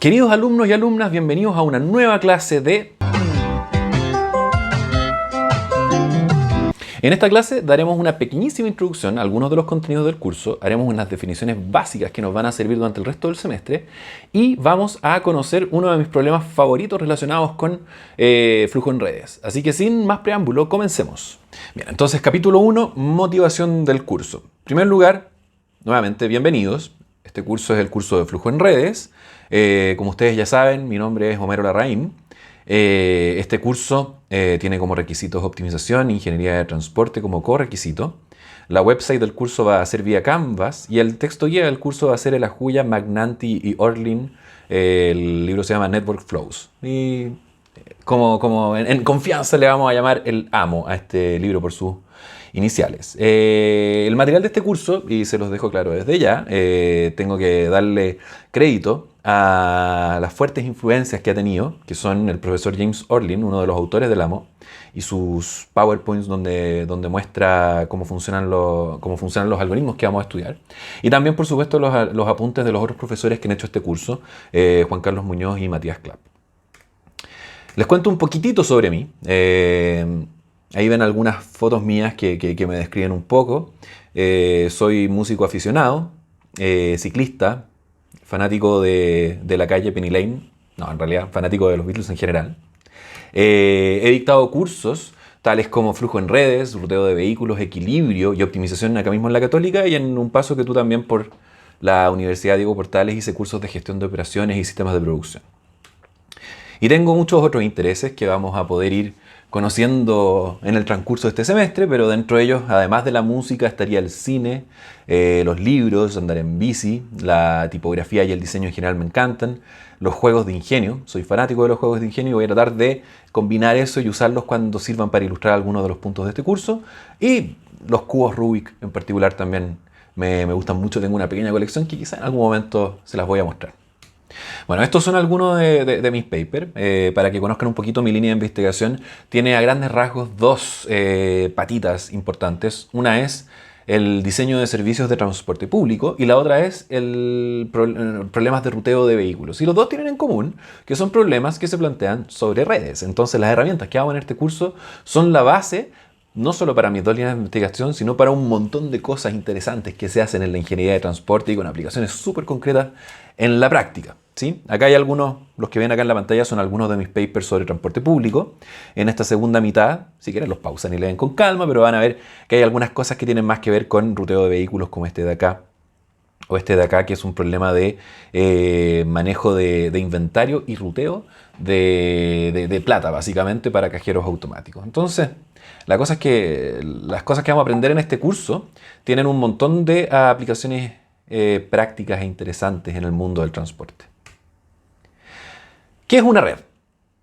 Queridos alumnos y alumnas, bienvenidos a una nueva clase de... En esta clase daremos una pequeñísima introducción a algunos de los contenidos del curso, haremos unas definiciones básicas que nos van a servir durante el resto del semestre y vamos a conocer uno de mis problemas favoritos relacionados con flujo en redes. Así que sin más preámbulo, comencemos. Bien, entonces capítulo 1, motivación del curso. En primer lugar, nuevamente, bienvenidos. Este curso es el curso de flujo en redes. Como ustedes ya saben, mi nombre es Homero Larraín. Este curso tiene como requisitos optimización e ingeniería de transporte como correquisito. La website del curso va a ser vía Canvas y el texto guía del curso va a ser el Ajuya, Magnanti y Orlin. El libro se llama Network Flows. Y como en confianza le vamos a llamar el amo a este libro por sus iniciales. El material de este curso, y se los dejo claro desde ya, tengo que darle crédito a las fuertes influencias que ha tenido, que son el profesor James Orlin, uno de los autores del amo, y sus PowerPoints donde muestra cómo funcionan los algoritmos que vamos a estudiar. Y también, por supuesto, los apuntes de los otros profesores que han hecho este curso, Juan Carlos Muñoz y Matías Clapp. Les cuento un poquitito sobre mí. Ahí ven algunas fotos mías que me describen un poco. Soy músico aficionado, ciclista, fanático de la calle Penny Lane. No, en realidad, fanático de los Beatles en general. He dictado cursos tales como flujo en redes, ruteo de vehículos, equilibrio y optimización acá mismo en la Católica, y en un paso que tú también por la Universidad Diego Portales hice cursos de gestión de operaciones y sistemas de producción. Y tengo muchos otros intereses que vamos a poder ir conociendo en el transcurso de este semestre, pero dentro de ellos, además de la música, estaría el cine, los libros, andar en bici, la tipografía y el diseño en general me encantan, los juegos de ingenio, soy fanático de los juegos de ingenio y voy a tratar de combinar eso y usarlos cuando sirvan para ilustrar algunos de los puntos de este curso, y los cubos Rubik en particular también me gustan mucho, tengo una pequeña colección que quizá en algún momento se las voy a mostrar. Bueno, estos son algunos de mis papers. Para que conozcan un poquito mi línea de investigación, tiene a grandes rasgos dos patitas importantes. Una es el diseño de servicios de transporte público y la otra es problemas de ruteo de vehículos. Y los dos tienen en común que son problemas que se plantean sobre redes. Entonces las herramientas que hago en este curso son la base no solo para mis dos líneas de investigación, sino para un montón de cosas interesantes que se hacen en la ingeniería de transporte y con aplicaciones súper concretas en la práctica. ¿Sí? Acá hay algunos, los que ven acá en la pantalla son algunos de mis papers sobre transporte público. En esta segunda mitad, si quieren los pausan y leen con calma, pero van a ver que hay algunas cosas que tienen más que ver con ruteo de vehículos como este de acá, o este de acá, que es un problema de manejo de inventario y ruteo de plata, básicamente, para cajeros automáticos. Entonces, la cosa es que las cosas que vamos a aprender en este curso tienen un montón de aplicaciones prácticas e interesantes en el mundo del transporte. ¿Qué es una red?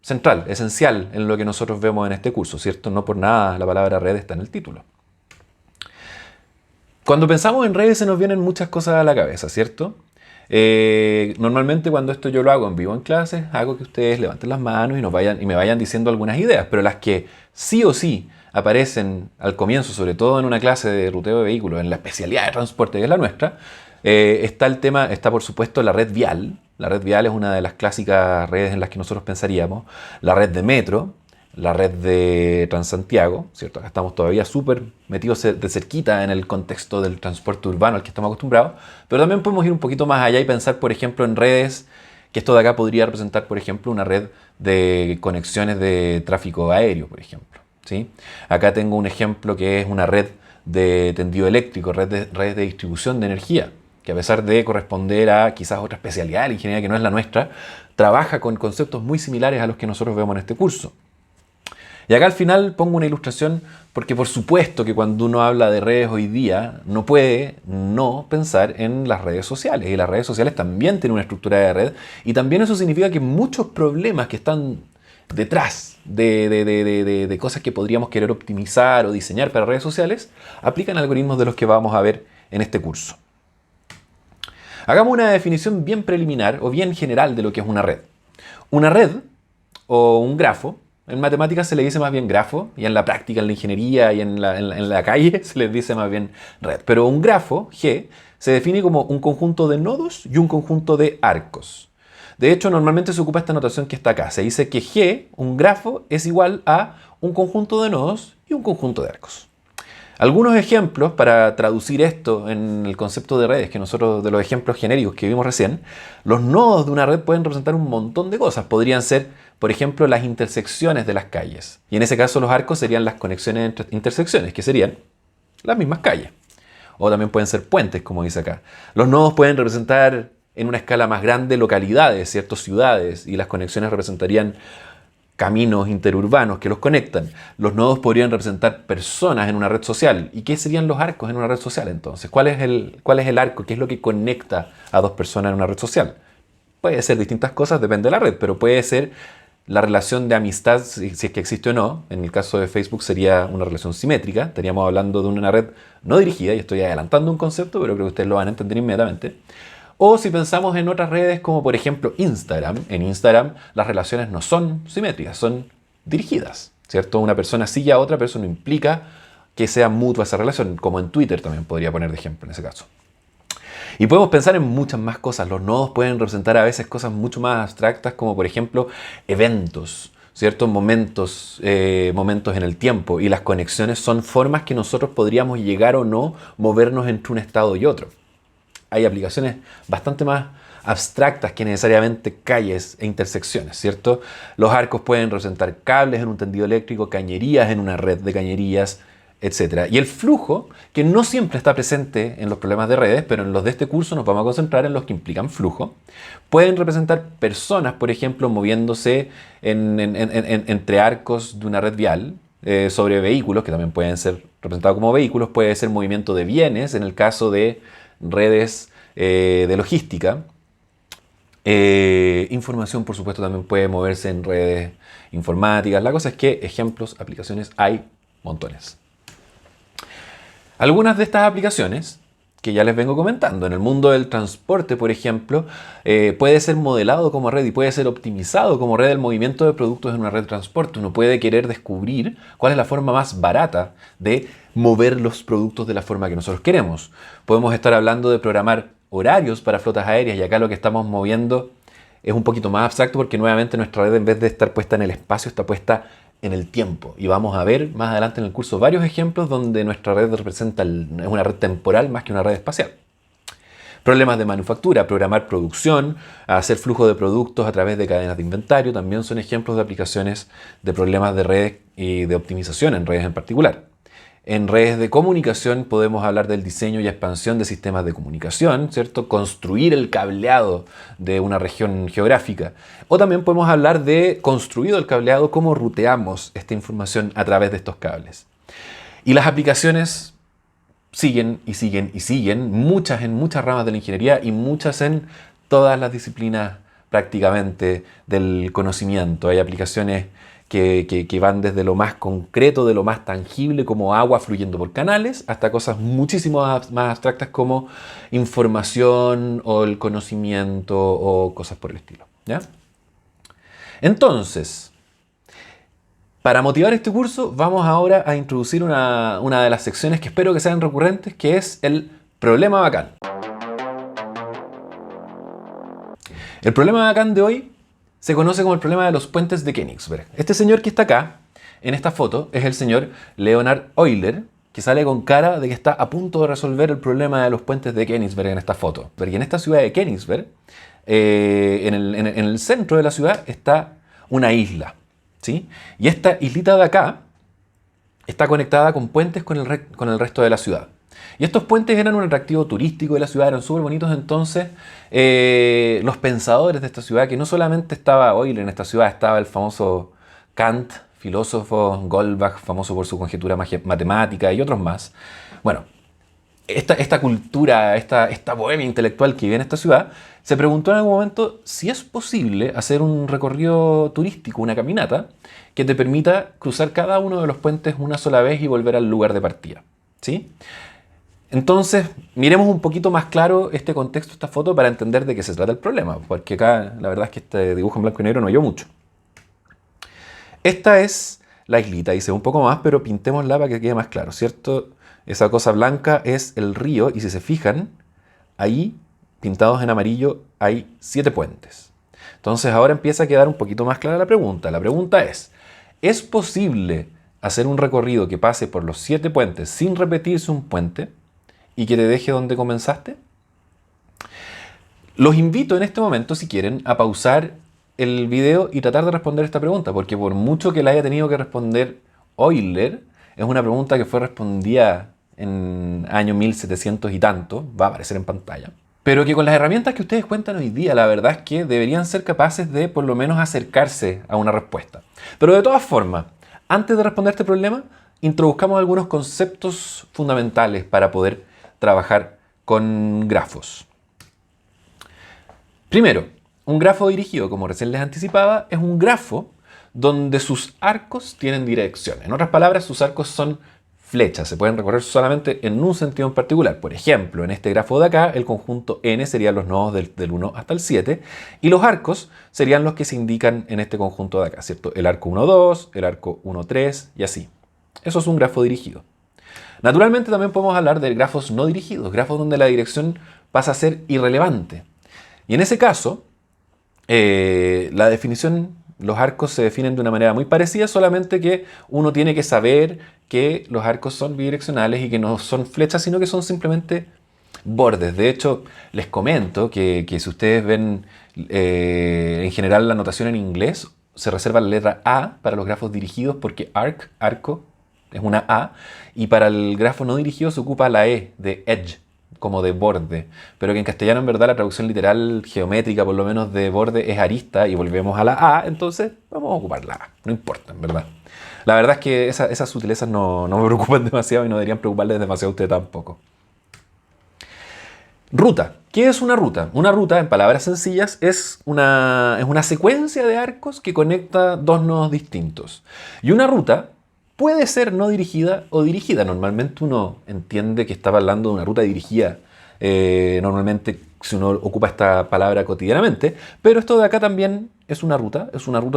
Central, esencial en lo que nosotros vemos en este curso, ¿cierto? No por nada la palabra red está en el título. Cuando pensamos en redes se nos vienen muchas cosas a la cabeza, ¿cierto? Normalmente cuando esto yo lo hago en vivo en clases, hago que ustedes levanten las manos y me vayan diciendo algunas ideas, pero las que sí o sí aparecen al comienzo, sobre todo en una clase de ruteo de vehículos, en la especialidad de transporte que es la nuestra, está por supuesto la red vial. La red vial es una de las clásicas redes en las que nosotros pensaríamos, la red de metro, la red de Transantiago, ¿cierto? Acá estamos todavía súper metidos de cerquita en el contexto del transporte urbano al que estamos acostumbrados, pero también podemos ir un poquito más allá y pensar, por ejemplo, en redes, que esto de acá podría representar, por ejemplo, una red de conexiones de tráfico aéreo, por ejemplo, ¿sí? Acá tengo un ejemplo que es una red de tendido eléctrico, red de distribución de energía, que a pesar de corresponder a quizás otra especialidad de la ingeniería que no es la nuestra, trabaja con conceptos muy similares a los que nosotros vemos en este curso. Y acá al final pongo una ilustración porque por supuesto que cuando uno habla de redes hoy día no puede no pensar en las redes sociales. Y las redes sociales también tienen una estructura de red y también eso significa que muchos problemas que están detrás de cosas que podríamos querer optimizar o diseñar para redes sociales aplican algoritmos de los que vamos a ver en este curso. Hagamos una definición bien preliminar o bien general de lo que es una red. Una red o un grafo, en matemáticas se le dice más bien grafo, y en la práctica, en la ingeniería y en la calle se les dice más bien red. Pero un grafo, G, se define como un conjunto de nodos y un conjunto de arcos. De hecho, normalmente se ocupa esta notación que está acá. Se dice que G, un grafo, es igual a un conjunto de nodos y un conjunto de arcos. Algunos ejemplos para traducir esto en el concepto de redes, que nosotros, de los ejemplos genéricos que vimos recién, los nodos de una red pueden representar un montón de cosas. Podrían ser, por ejemplo, las intersecciones de las calles. Y en ese caso los arcos serían las conexiones entre intersecciones, que serían las mismas calles. O también pueden ser puentes, como dice acá. Los nodos pueden representar en una escala más grande localidades, ciertas ciudades, y las conexiones representarían caminos interurbanos que los conectan. Los nodos podrían representar personas en una red social. ¿Y qué serían los arcos en una red social entonces? ¿Cuál es el arco? ¿Qué es lo que conecta a dos personas en una red social? Puede ser distintas cosas, depende de la red, pero puede ser la relación de amistad, si es que existe o no. En el caso de Facebook sería una relación simétrica. Estaríamos hablando de una red no dirigida, y estoy adelantando un concepto, pero creo que ustedes lo van a entender inmediatamente. O si pensamos en otras redes como por ejemplo Instagram, en Instagram las relaciones no son simétricas, son dirigidas, ¿cierto? Una persona sigue a otra, pero eso no implica que sea mutua esa relación, como en Twitter también podría poner de ejemplo en ese caso. Y podemos pensar en muchas más cosas. Los nodos pueden representar a veces cosas mucho más abstractas, como por ejemplo eventos, ¿cierto? Momentos en el tiempo. Y las conexiones son formas que nosotros podríamos llegar o no movernos entre un estado y otro. Hay aplicaciones bastante más abstractas que necesariamente calles e intersecciones, ¿cierto? Los arcos pueden representar cables en un tendido eléctrico, cañerías en una red de cañerías, etc. Y el flujo, que no siempre está presente en los problemas de redes, pero en los de este curso nos vamos a concentrar en los que implican flujo, pueden representar personas, por ejemplo, moviéndose entre arcos de una red vial, sobre vehículos, que también pueden ser representados como vehículos, puede ser movimiento de bienes, en el caso de redes de logística. Información, por supuesto, también puede moverse en redes informáticas. La cosa es que ejemplos, aplicaciones, hay montones. Algunas de estas aplicaciones, que ya les vengo comentando, en el mundo del transporte, por ejemplo, puede ser modelado como red y puede ser optimizado como red el movimiento de productos en una red de transporte. Uno puede querer descubrir cuál es la forma más barata de mover los productos de la forma que nosotros queremos. Podemos estar hablando de programar horarios para flotas aéreas, y acá lo que estamos moviendo es un poquito más abstracto, porque nuevamente nuestra red, en vez de estar puesta en el espacio, está puesta en el tiempo. Y vamos a ver más adelante en el curso varios ejemplos donde nuestra red representa es una red temporal más que una red espacial. Problemas de manufactura, programar producción, hacer flujo de productos a través de cadenas de inventario, también son ejemplos de aplicaciones de problemas de redes y de optimización en redes en particular. En redes de comunicación podemos hablar del diseño y expansión de sistemas de comunicación, ¿cierto? Construir el cableado de una región geográfica. O también podemos hablar de construido el cableado, cómo ruteamos esta información a través de estos cables. Y las aplicaciones siguen y siguen y siguen, muchas en muchas ramas de la ingeniería y muchas en todas las disciplinas prácticamente del conocimiento. Hay aplicaciones que van desde lo más concreto, de lo más tangible, como agua fluyendo por canales, hasta cosas muchísimo más abstractas como información o el conocimiento o cosas por el estilo, ¿ya? Entonces, para motivar este curso, vamos ahora a introducir una de las secciones que espero que sean recurrentes, que es el problema bacán. El problema bacán de hoy se conoce como el problema de los puentes de Königsberg. Este señor que está acá, en esta foto, es el señor Leonhard Euler, que sale con cara de que está a punto de resolver el problema de los puentes de Königsberg en esta foto. Porque en esta ciudad de Königsberg, en el centro de la ciudad, está una isla, ¿sí? Y esta islita de acá está conectada con puentes con el resto de la ciudad. Y estos puentes eran un atractivo turístico de la ciudad, eran súper bonitos. Entonces, los pensadores de esta ciudad, que no solamente estaba Euler en esta ciudad, estaba el famoso Kant, filósofo, Goldbach, famoso por su conjetura matemática, y otros más. Bueno, esta cultura, esta bohemia intelectual que vive en esta ciudad, se preguntó en algún momento si es posible hacer un recorrido turístico, una caminata, que te permita cruzar cada uno de los puentes una sola vez y volver al lugar de partida, ¿sí? Entonces, miremos un poquito más claro este contexto, esta foto, para entender de qué se trata el problema, porque acá la verdad es que este dibujo en blanco y negro no oyó mucho. Esta es la islita, dice un poco más, pero pintémosla para que quede más claro, ¿cierto? Esa cosa blanca es el río, y si se fijan, ahí, pintados en amarillo, hay 7 puentes. Entonces ahora empieza a quedar un poquito más clara la pregunta. La pregunta ¿es posible hacer un recorrido que pase por los 7 puentes sin repetirse un puente y que te deje donde comenzaste? Los invito en este momento, si quieren, a pausar el video y tratar de responder esta pregunta, porque por mucho que la haya tenido que responder Euler, es una pregunta que fue respondida en año 1700 y tanto, va a aparecer en pantalla, pero que con las herramientas que ustedes cuentan hoy día, la verdad es que deberían ser capaces de por lo menos acercarse a una respuesta. Pero de todas formas, antes de responder este problema, introduzcamos algunos conceptos fundamentales para poder trabajar con grafos. Primero, un grafo dirigido, como recién les anticipaba, es un grafo donde sus arcos tienen dirección. En otras palabras, sus arcos son flechas, se pueden recorrer solamente en un sentido en particular. Por ejemplo, en este grafo de acá, el conjunto n serían los nodos del 1 hasta el 7, y los arcos serían los que se indican en este conjunto de acá, ¿cierto? El arco 1, 2, el arco 1, 3 y así. Eso es un grafo dirigido. Naturalmente también podemos hablar de grafos no dirigidos, grafos donde la dirección pasa a ser irrelevante. Y en ese caso, la definición, los arcos se definen de una manera muy parecida, solamente que uno tiene que saber que los arcos son bidireccionales y que no son flechas, sino que son simplemente bordes. De hecho, les comento que si ustedes ven en general la notación en inglés, se reserva la letra A para los grafos dirigidos porque arco, es una A, y para el grafo no dirigido se ocupa la E de edge, como de borde, pero que en castellano en verdad la traducción literal geométrica por lo menos de borde es arista y volvemos a la A, entonces vamos a ocupar la A, no importa en verdad. La verdad es que esas sutilezas no me preocupan demasiado y no deberían preocuparles demasiado a usted tampoco. Ruta. ¿Qué es una ruta? Una ruta, en palabras sencillas, es una secuencia de arcos que conecta dos nodos distintos. Y una ruta puede ser no dirigida o dirigida. Normalmente uno entiende que está hablando de una ruta dirigida. Normalmente si uno ocupa esta palabra cotidianamente. Pero esto de acá también es una ruta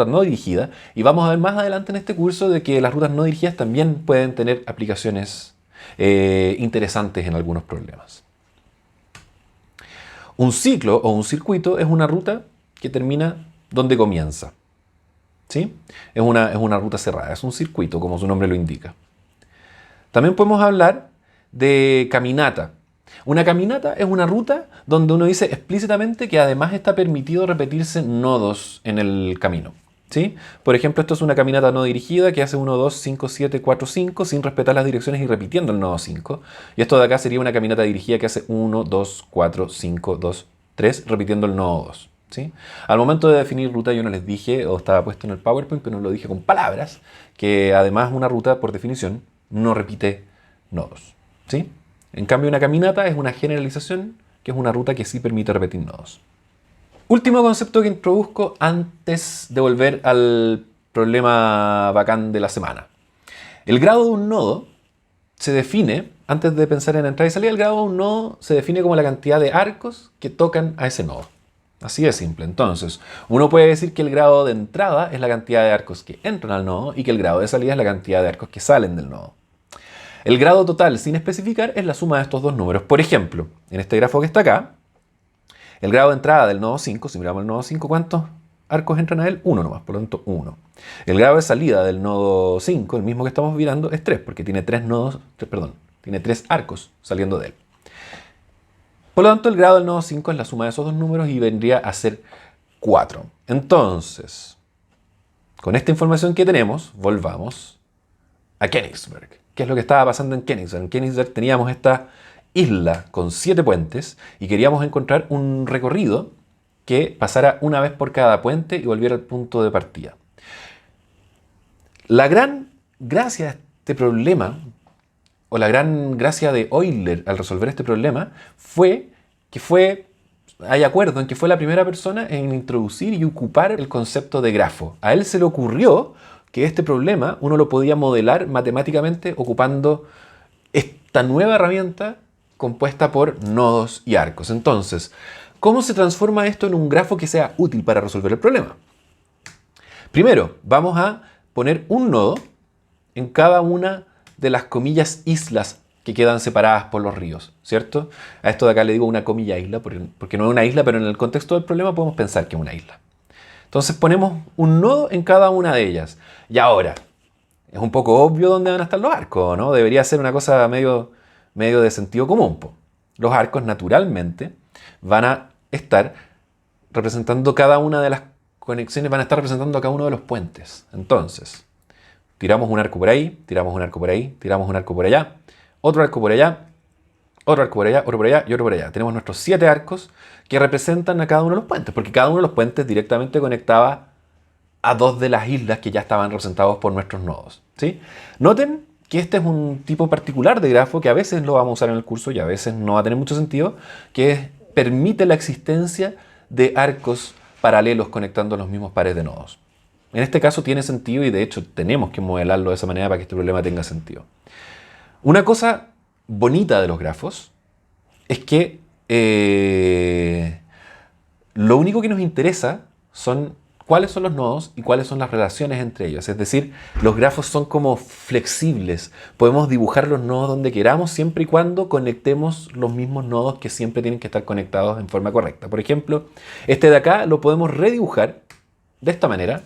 no dirigida. Y vamos a ver más adelante en este curso de que las rutas no dirigidas también pueden tener aplicaciones interesantes en algunos problemas. Un ciclo o un circuito es una ruta que termina donde comienza. ¿Sí? Es una ruta cerrada, es un circuito, como su nombre lo indica. También podemos hablar de caminata. Una caminata es una ruta donde uno dice explícitamente que además está permitido repetirse nodos en el camino. ¿Sí? Por ejemplo, esto es una caminata no dirigida que hace 1, 2, 5, 7, 4, 5 sin respetar las direcciones y repitiendo el nodo 5. Y esto de acá sería una caminata dirigida que hace 1, 2, 4, 5, 2, 3 repitiendo el nodo 2. ¿Sí? Al momento de definir ruta yo no les dije, o estaba puesto en el PowerPoint, pero no lo dije con palabras, que además una ruta por definición no repite nodos. ¿Sí? En cambio una caminata es una generalización que es una ruta que sí permite repetir nodos. Último concepto que introduzco antes de volver al problema bacán de la semana. El grado de un nodo se define, antes de pensar en entrada y salida, el grado de un nodo se define como la cantidad de arcos que tocan a ese nodo. Así de simple. Entonces, uno puede decir que el grado de entrada es la cantidad de arcos que entran al nodo y que el grado de salida es la cantidad de arcos que salen del nodo. El grado total, sin especificar, es la suma de estos dos números. Por ejemplo, en este grafo que está acá, el grado de entrada del nodo 5, si miramos el nodo 5, ¿cuántos arcos entran a él? 1 nomás, por lo tanto 1. El grado de salida del nodo 5, el mismo que estamos mirando, es 3, porque tiene 3 arcos saliendo de él. Por lo tanto, el grado del nodo 5 es la suma de esos dos números y vendría a ser 4. Entonces, con esta información que tenemos, volvamos a Königsberg. ¿Qué es lo que estaba pasando en Königsberg? En Königsberg teníamos esta isla con 7 puentes y queríamos encontrar un recorrido que pasara una vez por cada puente y volviera al punto de partida. La gran gracia de este problema, o la gran gracia de Euler al resolver este problema, hay acuerdo en que fue la primera persona en introducir y ocupar el concepto de grafo. A él se le ocurrió que este problema uno lo podía modelar matemáticamente ocupando esta nueva herramienta compuesta por nodos y arcos. Entonces, ¿cómo se transforma esto en un grafo que sea útil para resolver el problema? Primero, vamos a poner un nodo en cada una de las comillas islas que quedan separadas por los ríos, ¿cierto? A esto de acá le digo una comilla isla, porque no es una isla, pero en el contexto del problema podemos pensar que es una isla. Entonces ponemos un nodo en cada una de ellas. Y ahora, es un poco obvio dónde van a estar los arcos, ¿no? Debería ser una cosa medio de sentido común, po. Los arcos naturalmente van a estar representando cada una de las conexiones, van a estar representando a cada uno de los puentes. Entonces, tiramos un arco por ahí, tiramos un arco por ahí, tiramos un arco por allá, otro arco por allá, otro arco por allá, otro por allá y otro por allá. Tenemos nuestros 7 arcos que representan a cada uno de los puentes, porque cada uno de los puentes directamente conectaba a 2 de las islas que ya estaban representados por nuestros nodos, ¿sí? Noten que este es un tipo particular de grafo que a veces lo vamos a usar en el curso y a veces no va a tener mucho sentido, que permite la existencia de arcos paralelos conectando los mismos pares de nodos. En este caso tiene sentido y de hecho tenemos que modelarlo de esa manera para que este problema tenga sentido. Una cosa bonita de los grafos es que lo único que nos interesa son cuáles son los nodos y cuáles son las relaciones entre ellos. Es decir, los grafos son como flexibles. Podemos dibujar los nodos donde queramos siempre y cuando conectemos los mismos nodos que siempre tienen que estar conectados en forma correcta. Por ejemplo, este de acá lo podemos redibujar de esta manera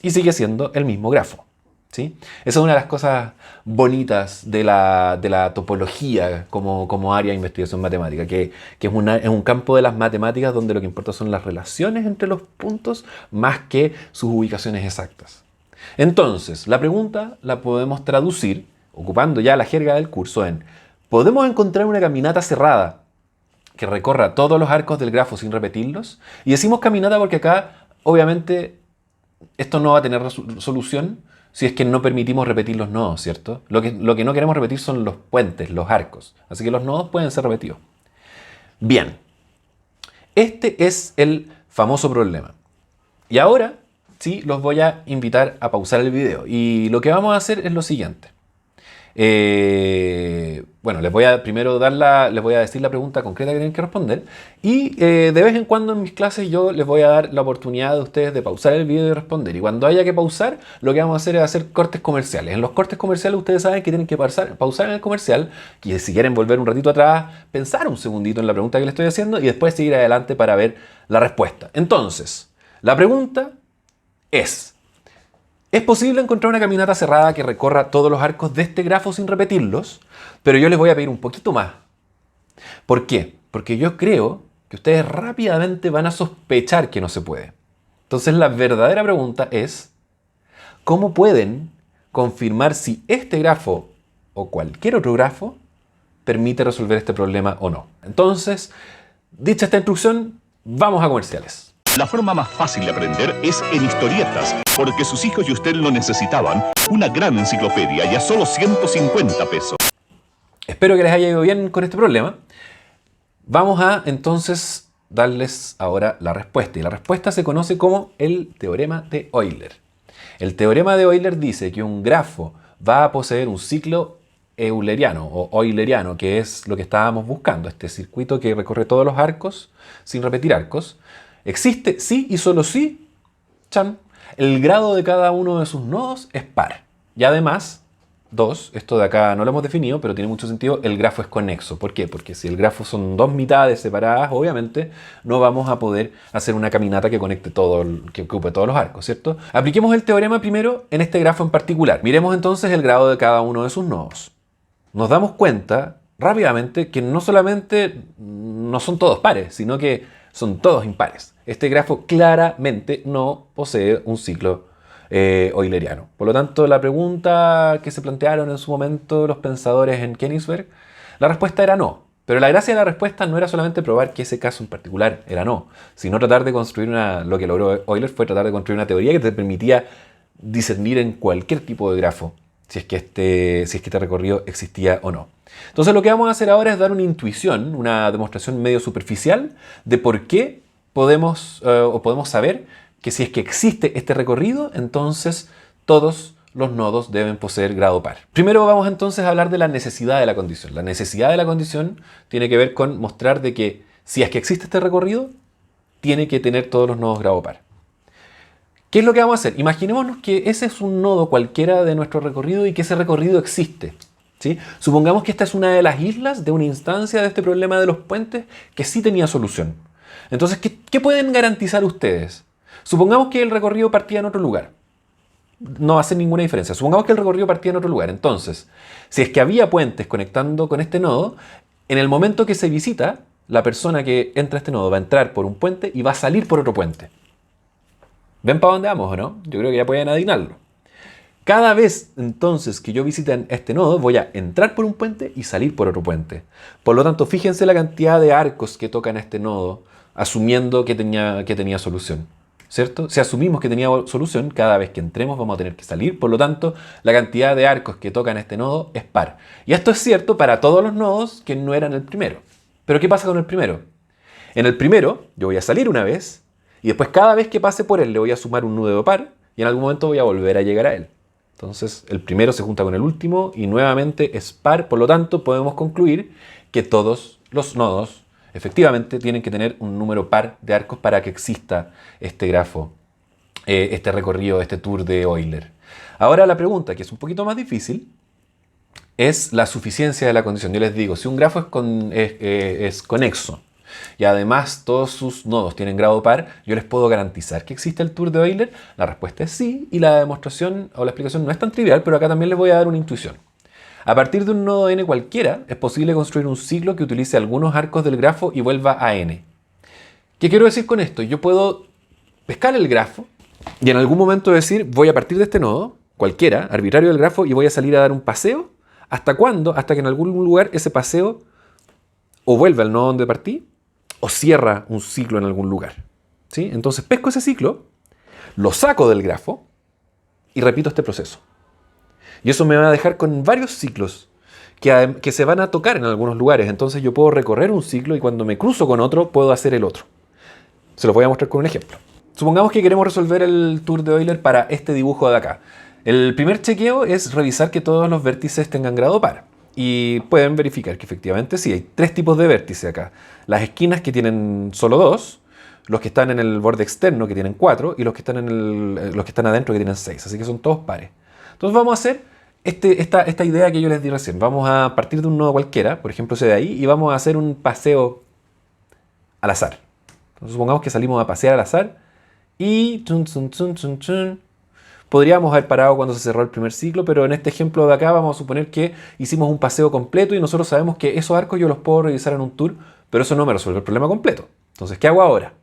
y sigue siendo el mismo grafo, ¿sí? Esa es una de las cosas bonitas de la topología como área de investigación matemática, que es un campo de las matemáticas donde lo que importa son las relaciones entre los puntos más que sus ubicaciones exactas. Entonces, la pregunta la podemos traducir, ocupando ya la jerga del curso, en: ¿podemos encontrar una caminata cerrada que recorra todos los arcos del grafo sin repetirlos? Y decimos caminata porque acá, obviamente, esto no va a tener solución si es que no permitimos repetir los nodos, ¿cierto? Lo que no queremos repetir son los puentes, los arcos. Así que los nodos pueden ser repetidos. Bien. Este es el famoso problema. Y ahora, sí, los voy a invitar a pausar el video. Y lo que vamos a hacer es lo siguiente. Bueno, les voy a decir la pregunta concreta que tienen que responder y de vez en cuando en mis clases yo les voy a dar la oportunidad de ustedes de pausar el video y responder. Y cuando haya que pausar, lo que vamos a hacer es hacer cortes comerciales. En los cortes comerciales ustedes saben que tienen que pausar en el comercial y si quieren volver un ratito atrás, pensar un segundito en la pregunta que les estoy haciendo y después seguir adelante para ver la respuesta. Entonces, la pregunta es: ¿es posible encontrar una caminata cerrada que recorra todos los arcos de este grafo sin repetirlos? Pero yo les voy a pedir un poquito más. ¿Por qué? Porque yo creo que ustedes rápidamente van a sospechar que no se puede. Entonces la verdadera pregunta es: ¿cómo pueden confirmar si este grafo o cualquier otro grafo permite resolver este problema o no? Entonces, dicha esta instrucción, vamos a comerciales. La forma más fácil de aprender es en historietas, porque sus hijos y usted lo necesitaban. Una gran enciclopedia y a solo 150 pesos. Espero que les haya ido bien con este problema. Vamos a entonces darles ahora la respuesta. Y la respuesta se conoce como el teorema de Euler. El teorema de Euler dice que un grafo va a poseer un ciclo euleriano o euleriano, que es lo que estábamos buscando, este circuito que recorre todos los arcos sin repetir arcos. Existe si y solo si, chan, el grado de cada uno de sus nodos es par. Y además, 2, esto de acá no lo hemos definido, pero tiene mucho sentido, el grafo es conexo. ¿Por qué? Porque si el grafo son 2 mitades separadas, obviamente no vamos a poder hacer una caminata que conecte que ocupe todos los arcos, ¿cierto? Apliquemos el teorema primero en este grafo en particular. Miremos entonces el grado de cada uno de sus nodos. Nos damos cuenta rápidamente que no solamente no son todos pares, sino que son todos impares. Este grafo claramente no posee un ciclo euleriano. Por lo tanto, la pregunta que se plantearon en su momento los pensadores en Königsberg, la respuesta era no. Pero la gracia de la respuesta no era solamente probar que ese caso en particular era no, sino tratar de construir lo que logró Euler fue tratar de construir una teoría que te permitía discernir en cualquier tipo de grafo si es que este recorrido existía o no. Entonces lo que vamos a hacer ahora es dar una intuición, una demostración medio superficial de por qué podemos saber que si es que existe este recorrido, entonces todos los nodos deben poseer grado par. Primero vamos entonces a hablar de la necesidad de la condición. La necesidad de la condición tiene que ver con mostrar de que si es que existe este recorrido, tiene que tener todos los nodos grado par. ¿Qué es lo que vamos a hacer? Imaginémonos que ese es un nodo cualquiera de nuestro recorrido y que ese recorrido existe, ¿sí? Supongamos que esta es una de las islas de una instancia de este problema de los puentes que sí tenía solución. Entonces, ¿qué pueden garantizar ustedes? Supongamos que el recorrido partía en otro lugar. No va a hacer ninguna diferencia. Supongamos que el recorrido partía en otro lugar. Entonces, si es que había puentes conectando con este nodo, en el momento que se visita, la persona que entra a este nodo va a entrar por un puente y va a salir por otro puente. ¿Ven para dónde vamos o no? Yo creo que ya pueden adivinarlo. Cada vez entonces que yo visite este nodo, voy a entrar por un puente y salir por otro puente. Por lo tanto, fíjense la cantidad de arcos que tocan este nodo, asumiendo que tenía solución. ¿Cierto? Si asumimos que tenía solución, cada vez que entremos vamos a tener que salir. Por lo tanto, la cantidad de arcos que tocan este nodo es par. Y esto es cierto para todos los nodos que no eran el primero. Pero ¿qué pasa con el primero? En el primero, yo voy a salir una vez, y después cada vez que pase por él le voy a sumar un nudo par, y en algún momento voy a volver a llegar a él. Entonces, el primero se junta con el último, y nuevamente es par. Por lo tanto, podemos concluir que todos los nodos efectivamente tienen que tener un número par de arcos para que exista este grafo, este recorrido, este tour de Euler. Ahora la pregunta, que es un poquito más difícil, es la suficiencia de la condición. Yo les digo, si un grafo es conexo y además todos sus nodos tienen grado par, ¿yo les puedo garantizar que existe el tour de Euler? La respuesta es sí, y la demostración o la explicación no es tan trivial, pero acá también les voy a dar una intuición. A partir de un nodo n cualquiera, es posible construir un ciclo que utilice algunos arcos del grafo y vuelva a n. ¿Qué quiero decir con esto? Yo puedo pescar el grafo y en algún momento decir, voy a partir de este nodo, cualquiera, arbitrario del grafo, y voy a salir a dar un paseo. ¿Hasta cuándo? Hasta que en algún lugar ese paseo o vuelve al nodo donde partí, o cierra un ciclo en algún lugar. ¿Sí? Entonces pesco ese ciclo, lo saco del grafo y repito este proceso. Y eso me va a dejar con varios ciclos que se van a tocar en algunos lugares. Entonces yo puedo recorrer un ciclo y cuando me cruzo con otro, puedo hacer el otro. Se los voy a mostrar con un ejemplo. Supongamos que queremos resolver el tour de Euler para este dibujo de acá. El primer chequeo es revisar que todos los vértices tengan grado par. Y pueden verificar que efectivamente sí, hay tres tipos de vértices acá. Las esquinas que tienen solo 2, los que están en el borde externo que tienen 4 y los que están adentro que tienen 6. Así que son todos pares. Entonces vamos a hacer esta idea que yo les di recién. Vamos a partir de un nodo cualquiera, por ejemplo ese de ahí, y vamos a hacer un paseo al azar. Entonces supongamos que salimos a pasear al azar y podríamos haber parado cuando se cerró el primer ciclo, pero en este ejemplo de acá vamos a suponer que hicimos un paseo completo y nosotros sabemos que esos arcos yo los puedo revisar en un tour, pero eso no me resuelve el problema completo. Entonces, ¿qué hago ahora?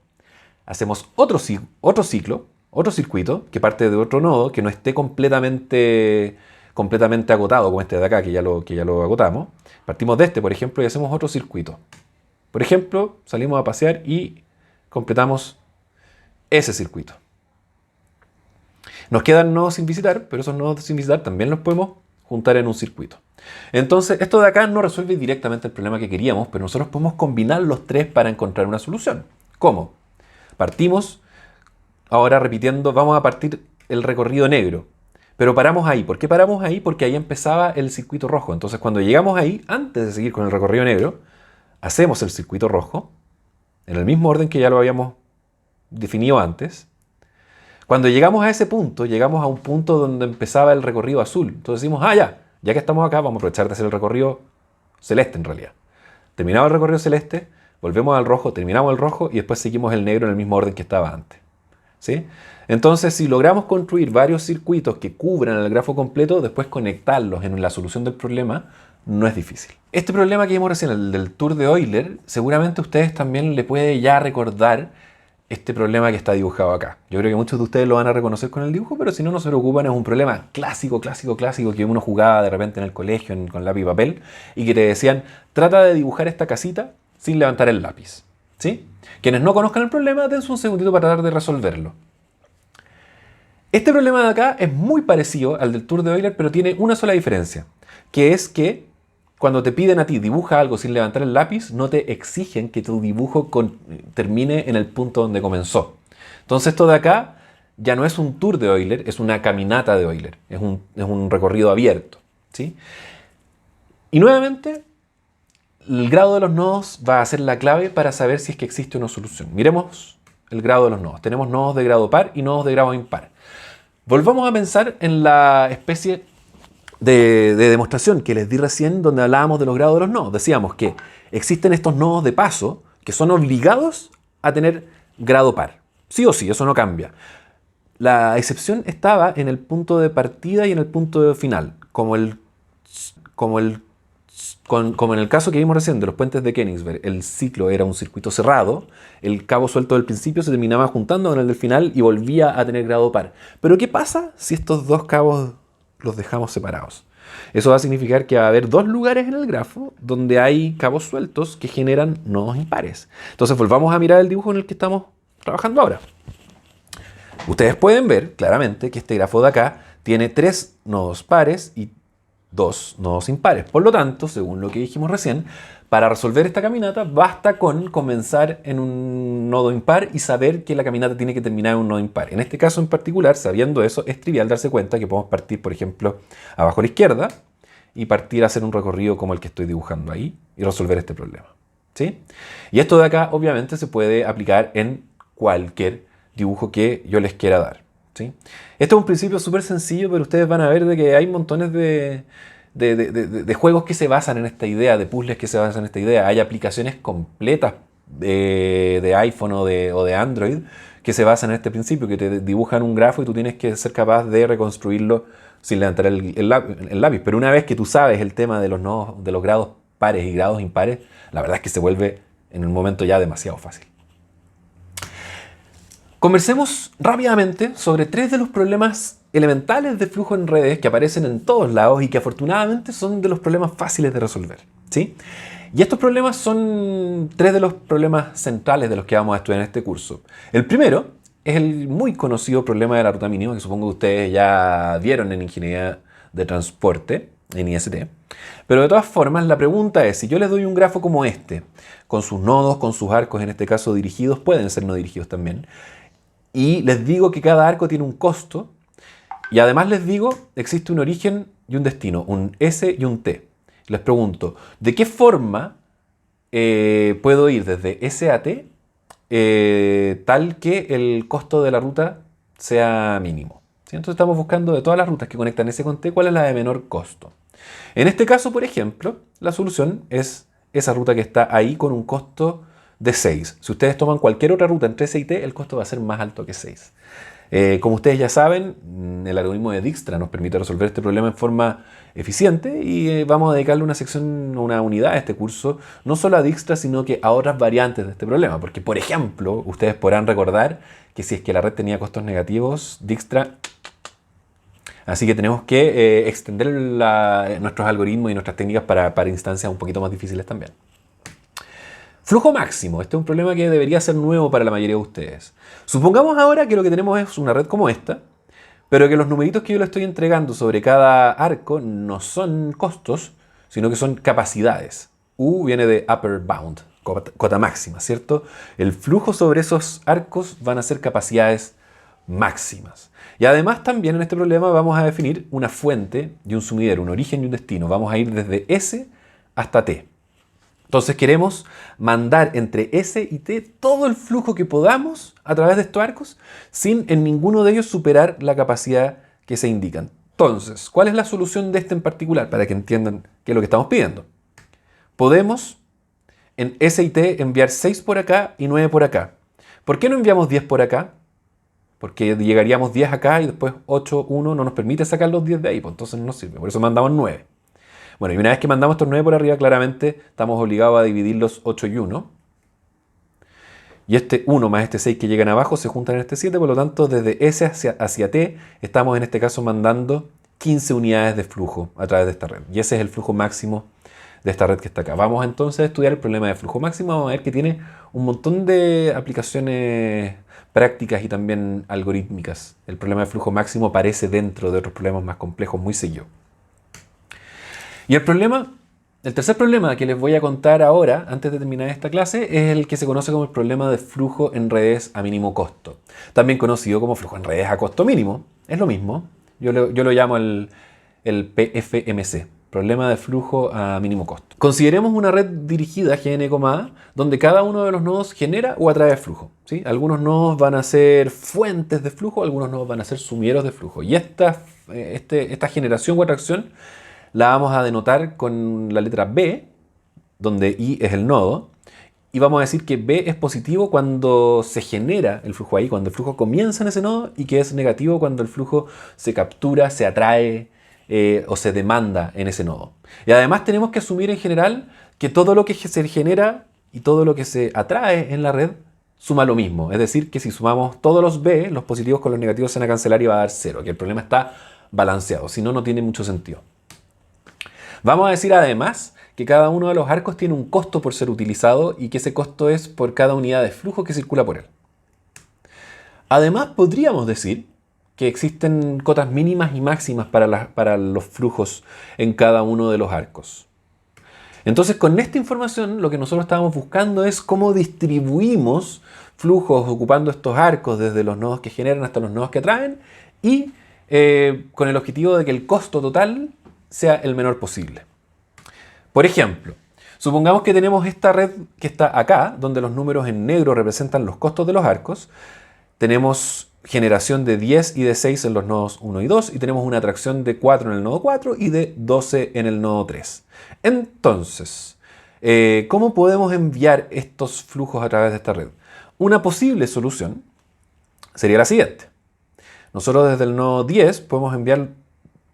Hacemos otro ciclo, otro circuito que parte de otro nodo que no esté completamente agotado como este de acá, que ya lo agotamos. Partimos de este, por ejemplo, y hacemos otro circuito. Por ejemplo, salimos a pasear y completamos ese circuito. Nos quedan nodos sin visitar, pero esos nodos sin visitar también los podemos juntar en un circuito. Entonces, esto de acá no resuelve directamente el problema que queríamos, pero nosotros podemos combinar los tres para encontrar una solución. ¿Cómo? Partimos, ahora repitiendo, vamos a partir el recorrido negro. Pero paramos ahí. ¿Por qué paramos ahí? Porque ahí empezaba el circuito rojo. Entonces, cuando llegamos ahí, antes de seguir con el recorrido negro, hacemos el circuito rojo, en el mismo orden que ya lo habíamos definido antes. Cuando llegamos a ese punto, llegamos a un punto donde empezaba el recorrido azul. Entonces decimos, ya que estamos acá, vamos a aprovechar de hacer el recorrido celeste en realidad. Terminado el recorrido celeste, volvemos al rojo, terminamos el rojo y después seguimos el negro en el mismo orden que estaba antes. ¿Sí? Entonces, si logramos construir varios circuitos que cubran el grafo completo, después conectarlos en la solución del problema, no es difícil. Este problema que vimos recién, el del tour de Euler, seguramente a ustedes también le puede ya recordar este problema que está dibujado acá. Yo creo que muchos de ustedes lo van a reconocer con el dibujo, pero si no, no se preocupan, es un problema clásico que uno jugaba de repente en el colegio con lápiz y papel y que te decían, trata de dibujar esta casita sin levantar el lápiz. ¿Sí? Quienes no conozcan el problema, dense un segundito para tratar de resolverlo. Este problema de acá es muy parecido al del tour de Euler, pero tiene una sola diferencia, que es que cuando te piden a ti dibuja algo sin levantar el lápiz, no te exigen que tu dibujo termine en el punto donde comenzó. Entonces esto de acá ya no es un tour de Euler, es una caminata de Euler, es un recorrido abierto. ¿Sí? Y nuevamente, el grado de los nodos va a ser la clave para saber si es que existe una solución. Miremos el grado de los nodos. Tenemos nodos de grado par y nodos de grado impar. Volvamos a pensar en la especie de demostración que les di recién donde hablábamos de los grados de los nodos. Decíamos que existen estos nodos de paso que son obligados a tener grado par. Sí o sí, eso no cambia. La excepción estaba en el punto de partida y en el punto de final, como en el caso que vimos recién de los puentes de Königsberg. El ciclo era un circuito cerrado, el cabo suelto del principio se terminaba juntando con el del final y volvía a tener grado par. Pero ¿qué pasa si estos dos cabos los dejamos separados? Eso va a significar que va a haber dos lugares en el grafo donde hay cabos sueltos que generan nodos impares. Entonces volvamos a mirar el dibujo en el que estamos trabajando ahora. Ustedes pueden ver claramente que este grafo de acá tiene 3 nodos pares y 2 nodos impares. Por lo tanto, según lo que dijimos recién, para resolver esta caminata basta con comenzar en un nodo impar y saber que la caminata tiene que terminar en un nodo impar. En este caso en particular, sabiendo eso, es trivial darse cuenta que podemos partir, por ejemplo, abajo a la izquierda y partir a hacer un recorrido como el que estoy dibujando ahí y resolver este problema. ¿Sí? Y esto de acá obviamente se puede aplicar en cualquier dibujo que yo les quiera dar. ¿Sí? Esto es un principio súper sencillo, pero ustedes van a ver de que hay montones de juegos que se basan en esta idea, de puzzles que se basan en esta idea. Hay aplicaciones completas de iPhone o de Android que se basan en este principio, que te dibujan un grafo y tú tienes que ser capaz de reconstruirlo sin levantar el lápiz. Pero una vez que tú sabes el tema de los nodos, de los grados pares y grados impares, la verdad es que se vuelve en un momento ya demasiado fácil. Conversemos rápidamente sobre 3 de los problemas elementales de flujo en redes que aparecen en todos lados y que afortunadamente son de los problemas fáciles de resolver. ¿Sí? Y estos problemas son 3 de los problemas centrales de los que vamos a estudiar en este curso. El primero es el muy conocido problema de la ruta mínima, que supongo que ustedes ya vieron en Ingeniería de Transporte, en IST. Pero de todas formas, la pregunta es, si yo les doy un grafo como este, con sus nodos, con sus arcos, en este caso dirigidos, pueden ser no dirigidos también, y les digo que cada arco tiene un costo, y además les digo, existe un origen y un destino, un S y un T. Les pregunto, ¿de qué forma puedo ir desde S a T tal que el costo de la ruta sea mínimo? ¿Sí? Entonces estamos buscando de todas las rutas que conectan S con T, ¿cuál es la de menor costo? En este caso, por ejemplo, la solución es esa ruta que está ahí con un costo de 6. Si ustedes toman cualquier otra ruta entre S y T, el costo va a ser más alto que 6. Como ustedes ya saben, el algoritmo de Dijkstra nos permite resolver este problema en forma eficiente y vamos a dedicarle una sección, una unidad a este curso, no solo a Dijkstra, sino que a otras variantes de este problema. Porque, por ejemplo, ustedes podrán recordar que si es que la red tenía costos negativos, Dijkstra... Así que tenemos que extender nuestros algoritmos y nuestras técnicas para instancias un poquito más difíciles también. Flujo máximo. Este es un problema que debería ser nuevo para la mayoría de ustedes. Supongamos ahora que lo que tenemos es una red como esta, pero que los numeritos que yo le estoy entregando sobre cada arco no son costos, sino que son capacidades. U viene de upper bound, cota máxima, ¿cierto? El flujo sobre esos arcos van a ser capacidades máximas. Y además también en este problema vamos a definir una fuente y un sumidero, un origen y un destino. Vamos a ir desde S hasta T. Entonces queremos mandar entre S y T todo el flujo que podamos a través de estos arcos sin en ninguno de ellos superar la capacidad que se indican. Entonces, ¿cuál es la solución de este en particular? Para que entiendan qué es lo que estamos pidiendo. Podemos en S y T enviar 6 por acá y 9 por acá. ¿Por qué no enviamos 10 por acá? Porque llegaríamos 10 acá y después 8, 1 no nos permite sacar los 10 de ahí, pues entonces no nos sirve. Por eso mandamos 9. Bueno, y una vez que mandamos estos 9 por arriba, claramente estamos obligados a dividir los 8 y 1. Y este 1 más este 6 que llegan abajo se juntan en este 7, por lo tanto, desde S hacia T, estamos en este caso mandando 15 unidades de flujo a través de esta red. Y ese es el flujo máximo de esta red que está acá. Vamos entonces a estudiar el problema de flujo máximo. Vamos a ver que tiene un montón de aplicaciones prácticas y también algorítmicas. El problema de flujo máximo aparece dentro de otros problemas más complejos muy seguido. Y el tercer problema que les voy a contar ahora, antes de terminar esta clase, es el que se conoce como el problema de flujo en redes a mínimo costo. También conocido como flujo en redes a costo mínimo. Es lo mismo. Yo lo llamo el PFMC, problema de flujo a mínimo costo. Consideremos una red dirigida GN, A, donde cada uno de los nodos genera o atrae flujo. ¿Sí? Algunos nodos van a ser fuentes de flujo, algunos nodos van a ser sumideros de flujo. Y esta generación o atracción la vamos a denotar con la letra B, donde I es el nodo, y vamos a decir que B es positivo cuando se genera el flujo ahí, cuando el flujo comienza en ese nodo, y que es negativo cuando el flujo se captura, se atrae o se demanda en ese nodo. Y además tenemos que asumir en general que todo lo que se genera y todo lo que se atrae en la red suma lo mismo. Es decir, que si sumamos todos los B, los positivos con los negativos se van a cancelar y va a dar 0, que el problema está balanceado, si no, no tiene mucho sentido. Vamos a decir además que cada uno de los arcos tiene un costo por ser utilizado y que ese costo es por cada unidad de flujo que circula por él. Además, podríamos decir que existen cotas mínimas y máximas para los flujos en cada uno de los arcos. Entonces, con esta información, lo que nosotros estábamos buscando es cómo distribuimos flujos ocupando estos arcos desde los nodos que generan hasta los nodos que atraen y con el objetivo de que el costo total sea el menor posible. Por ejemplo, supongamos que tenemos esta red que está acá, donde los números en negro representan los costos de los arcos. Tenemos generación de 10 y de 6 en los nodos 1 y 2 y tenemos una atracción de 4 en el nodo 4 y de 12 en el nodo 3. Entonces, ¿cómo podemos enviar estos flujos a través de esta red? Una posible solución sería la siguiente. Nosotros desde el nodo 10 podemos enviar,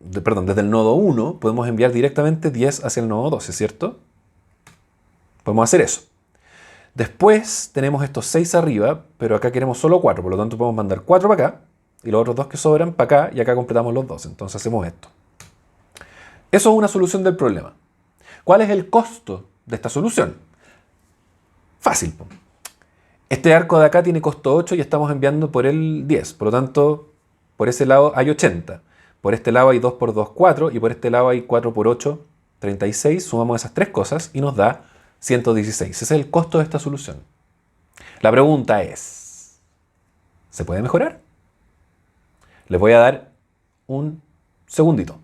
desde el nodo 1 podemos enviar directamente 10 hacia el nodo 12, ¿cierto? Podemos hacer eso. Después tenemos estos 6 arriba, pero acá queremos solo 4, por lo tanto podemos mandar 4 para acá y los otros 2 que sobran para acá y acá completamos los 12. Entonces hacemos esto. Eso es una solución del problema. ¿Cuál es el costo de esta solución? Fácil. Este arco de acá tiene costo 8 y estamos enviando por él 10. Por lo tanto, por ese lado hay 80. Por este lado hay 2 por 2, 4. Y por este lado hay 4 por 8, 36. Sumamos esas tres cosas y nos da 116. Ese es el costo de esta solución. La pregunta es, ¿se puede mejorar? Les voy a dar un segundito.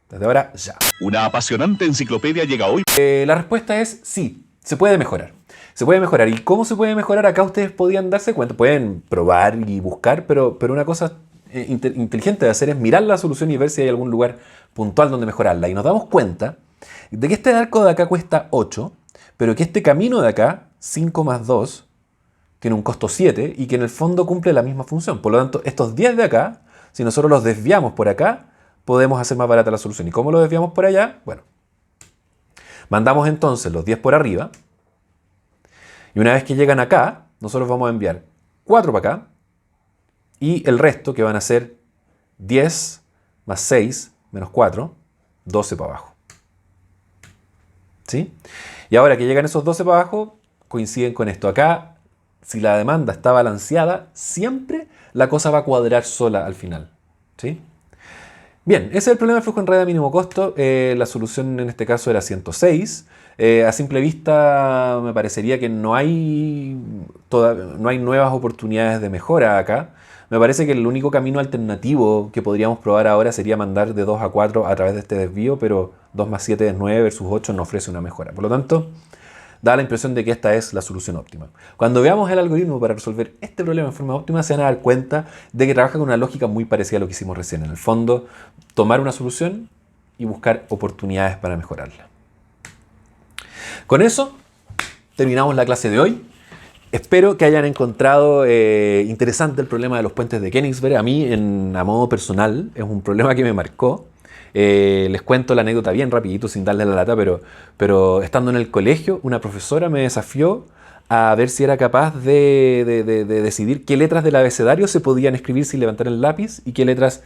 Desde ahora ya. Una apasionante enciclopedia llega hoy. La respuesta es sí, se puede mejorar. Se puede mejorar. ¿Y cómo se puede mejorar? Acá ustedes podían darse cuenta, pueden probar y buscar, pero una cosa inteligente de hacer es mirar la solución y ver si hay algún lugar puntual donde mejorarla. Y nos damos cuenta de que este arco de acá cuesta 8, pero que este camino de acá, 5 más 2, tiene un costo 7 y que en el fondo cumple la misma función. Por lo tanto, estos 10 de acá, si nosotros los desviamos por acá, podemos hacer más barata la solución. ¿Y cómo lo desviamos por allá? Bueno, mandamos entonces los 10 por arriba. Y una vez que llegan acá, nosotros vamos a enviar 4 para acá. Y el resto, que van a ser 10 más 6 menos 4, 12 para abajo. ¿Sí? Y ahora que llegan esos 12 para abajo, coinciden con esto. Acá, si la demanda está balanceada, siempre la cosa va a cuadrar sola al final. ¿Sí? Bien, ese es el problema del flujo en red a mínimo costo. La solución en este caso era 106. A simple vista me parecería que no hay nuevas oportunidades de mejora acá. Me parece que el único camino alternativo que podríamos probar ahora sería mandar de 2 a 4 a través de este desvío, pero 2 más 7 es 9 versus 8 no ofrece una mejora. Por lo tanto, da la impresión de que esta es la solución óptima. Cuando veamos el algoritmo para resolver este problema en forma óptima, se van a dar cuenta de que trabaja con una lógica muy parecida a lo que hicimos recién. En el fondo, tomar una solución y buscar oportunidades para mejorarla. Con eso, terminamos la clase de hoy. Espero que hayan encontrado interesante el problema de los puentes de Königsberg. A mí, a modo personal, es un problema que me marcó. Les cuento la anécdota bien rapidito, sin darle la lata, pero estando en el colegio, una profesora me desafió a ver si era capaz de decidir qué letras del abecedario se podían escribir sin levantar el lápiz y qué letras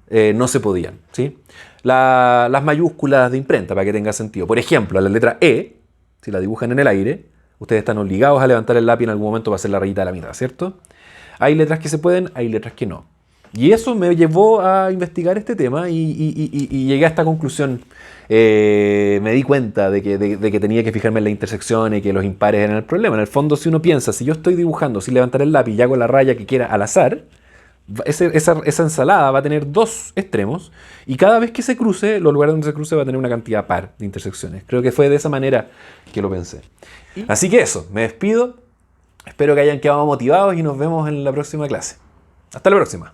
no se podían, ¿sí? Las mayúsculas de imprenta, para que tenga sentido. Por ejemplo, la letra E, si la dibujan en el aire, ustedes están obligados a levantar el lápiz en algún momento para hacer la rayita de la mitad, ¿cierto? Hay letras que se pueden, hay letras que no. Y eso me llevó a investigar este tema y llegué a esta conclusión. Me di cuenta de que tenía que fijarme en la intersección y que los impares eran el problema. En el fondo, si uno piensa, si yo estoy dibujando sin levantar el lápiz y hago la raya que quiera al azar, esa ensalada va a tener dos extremos y cada vez que se cruce, los lugares donde se cruce va a tener una cantidad par de intersecciones. Creo que fue de esa manera que lo pensé. Así que eso, me despido. Espero que hayan quedado motivados y nos vemos en la próxima clase. Hasta la próxima.